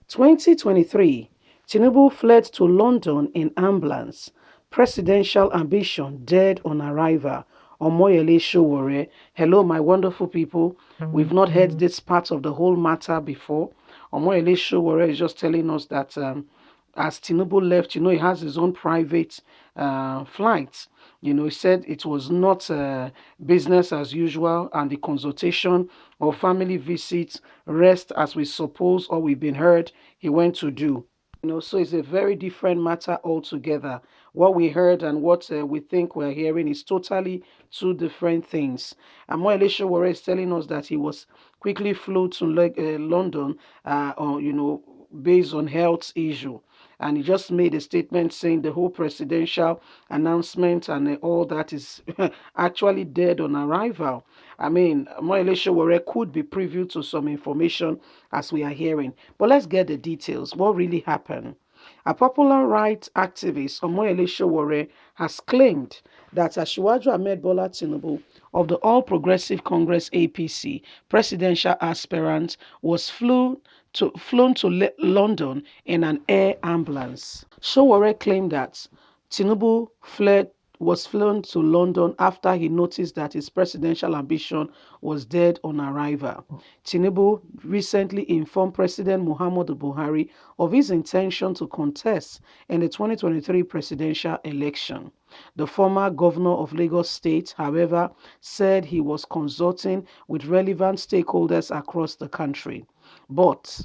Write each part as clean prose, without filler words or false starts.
2023, Tinubu fled to London in ambulance. Presidential ambition dead on arrival. Omoyele Sowore. Hello, my wonderful people. We've not heard this part of the whole matter before. Omoyele Sowore is just telling us that as Tinubu left, he has his own private flight. He said it was not business as usual, and the consultation or family visits rest as we suppose or we've been heard he went to do. So it's a very different matter altogether. What we heard and what we think we're hearing is totally two different things. And Moele Sowore is telling us that he was quickly flew to London, based on health issue. And he just made a statement saying the whole presidential announcement and all that is actually dead on arrival. I mean, Moele Sowore could be privy to some information as we are hearing. But let's get the details. What really happened? A popular rights activist, Omoyele Sowore, has claimed that Asiwaju Ahmed Bola Tinubu of the All Progressive Congress APC presidential aspirant was flown to London in an air ambulance. Sowore claimed that Tinubu was flown to London after he noticed that his presidential ambition was dead on arrival. Tinubu recently informed President Muhammadu Buhari of his intention to contest in the 2023 presidential election. The former governor of Lagos State, however, said he was consulting with relevant stakeholders across the country. But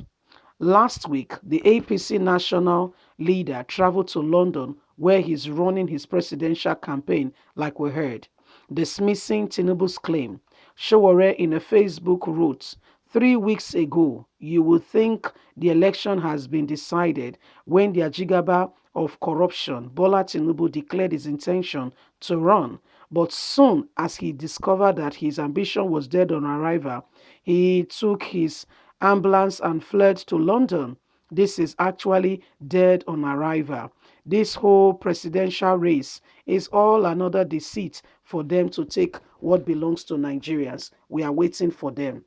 last week, the APC national leader traveled to London where he's running his presidential campaign, like we heard, dismissing Tinubu's claim. Sowore in a Facebook wrote, 3 weeks ago, you would think the election has been decided when the Ajigaba of corruption, Bola Tinubu, declared his intention to run. But soon as he discovered that his ambition was dead on arrival, he took his ambulance and fled to London. This is actually dead on arrival. This whole presidential race is all another deceit for them to take what belongs to Nigerians. We are waiting for them.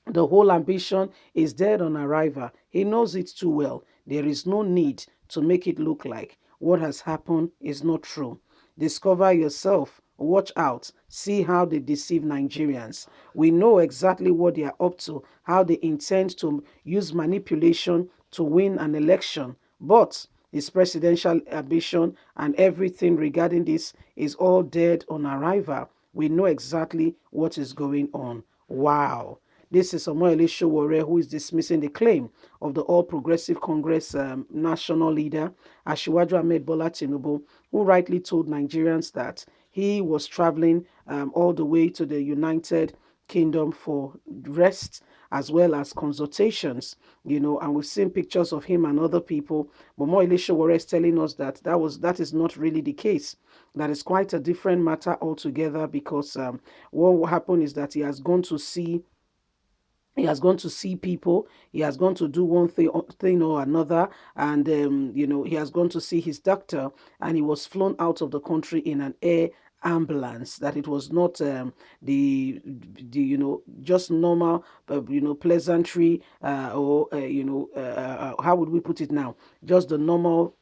The whole ambition is dead on arrival. He knows it too well. There is no need to make it look like what has happened is not true. Discover yourself. Watch out. See how they deceive Nigerians. We know exactly what they are up to, how they intend to use manipulation to win an election. But his presidential ambition and everything regarding this is all dead on arrival. We know exactly what is going on. Wow. This is Omoyele Sowore who is dismissing the claim of the All Progressive Congress national leader, Asiwaju Ahmed Bola Tinubu, who rightly told Nigerians that he was traveling all the way to the United Kingdom for rest as well as consultations, and we've seen pictures of him and other people. But Moile Sowore is telling us that that is not really the case. That is quite a different matter altogether because what will happen is that he has gone to see people. He has gone to do one thing or another, and he has gone to see his doctor, and he was flown out of the country in an air ambulance. That it was not the just normal pleasantry or how would we put it now, just the normal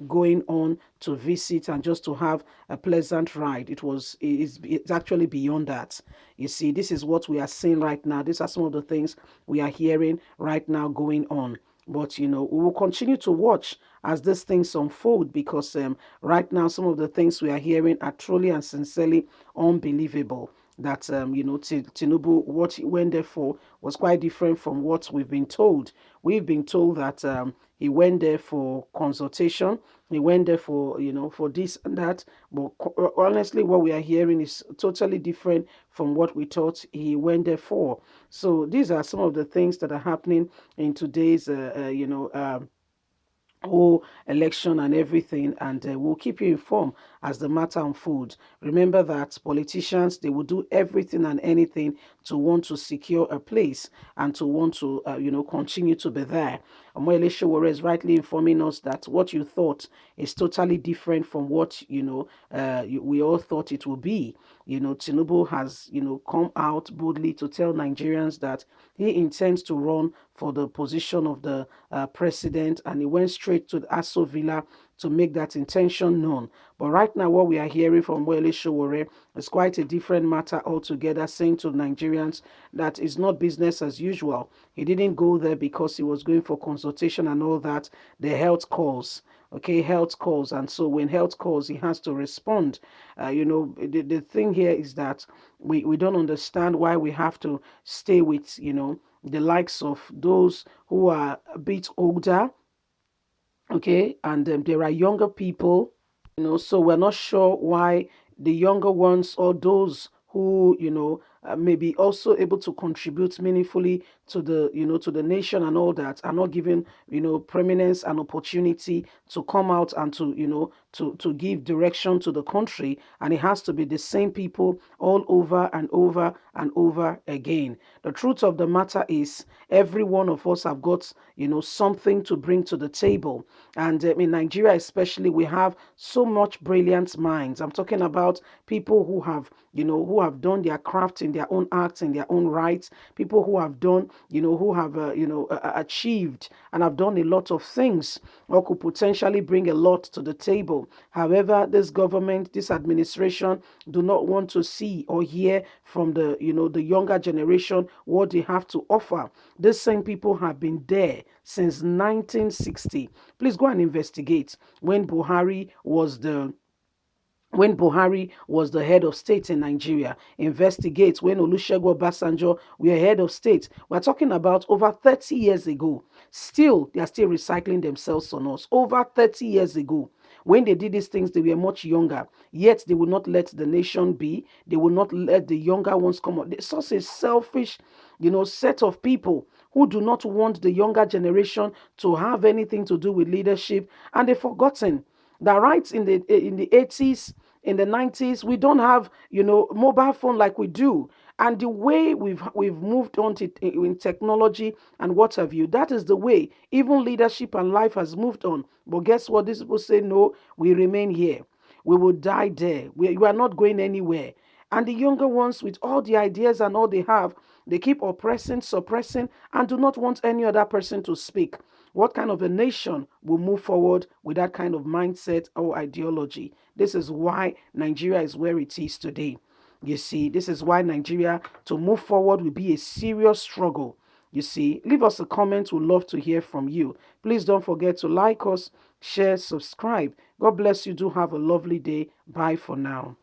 going on to visit and just to have a pleasant ride. It's actually beyond that. You see, this is what we are seeing right now. These are some of the things we are hearing right now going on. But we will continue to watch as these things unfold because right now some of the things we are hearing are truly and sincerely unbelievable. That Tinubu, what he went there for was quite different from what we've been told. We've been told that he went there for consultation. He went there for for this and that. But honestly, what we are hearing is totally different from what we thought he went there for. So these are some of the things that are happening in today's whole election and everything, and we'll keep you informed as the matter unfolds. Remember that politicians, they will do everything and anything to want to secure a place and to want to continue to be there. Omoyele Sowore is rightly informing us that what you thought is totally different from what, we all thought it would be. Tinubu has, come out boldly to tell Nigerians that he intends to run for the position of the president, and he went straight to the Aso Villa to make that intention known. But right now, what we are hearing from Wele Sowore is quite a different matter altogether, saying to Nigerians that it's not business as usual. He didn't go there because he was going for consultation and all that. The health calls. Okay, health calls. And so when health calls, he has to respond. The thing here is that we don't understand why we have to stay with, the likes of those who are a bit older, okay, and there are younger people, so we're not sure why the younger ones or those who, may be also able to contribute meaningfully to the, to the nation and all that, are not given, prominence and opportunity to come out and to, to give direction to the country. And it has to be the same people all over and over and over again. The truth of the matter is every one of us have got, something to bring to the table. And in Nigeria especially, we have so much brilliant minds. I'm talking about people who have, who have done their craft in their own acts, in their own rights, people who have done, who have, achieved and have done a lot of things, or could potentially bring a lot to the table. However, this government, this administration do not want to see or hear from the, the younger generation what they have to offer. These same people have been there since 1960. Please go and investigate when Buhari was the head of state in Nigeria. Investigate when Olusegun Obasanjo were head of state. We're talking about over 30 years ago. Still, they are still recycling themselves on us. Over 30 years ago. When they did these things, they were much younger. Yet they will not let the nation be. They will not let the younger ones come out. It's such a selfish, set of people who do not want the younger generation to have anything to do with leadership. And they've forgotten that right in the 80s, in the 90s, we don't have, mobile phone like we do. And the way we've moved on to in technology and what have you, that is the way even leadership and life has moved on. But guess what? These people say, no, we remain here. We will die there. We are not going anywhere. And the younger ones, with all the ideas and all they have, they keep oppressing, suppressing, and do not want any other person to speak. What kind of a nation will move forward with that kind of mindset or ideology? This is why Nigeria is where it is today. You see, this is why Nigeria to move forward will be a serious struggle. You see, leave us a comment. We'd love to hear from you. Please don't forget to like us, share, subscribe. God bless you. Do have a lovely day. Bye for now.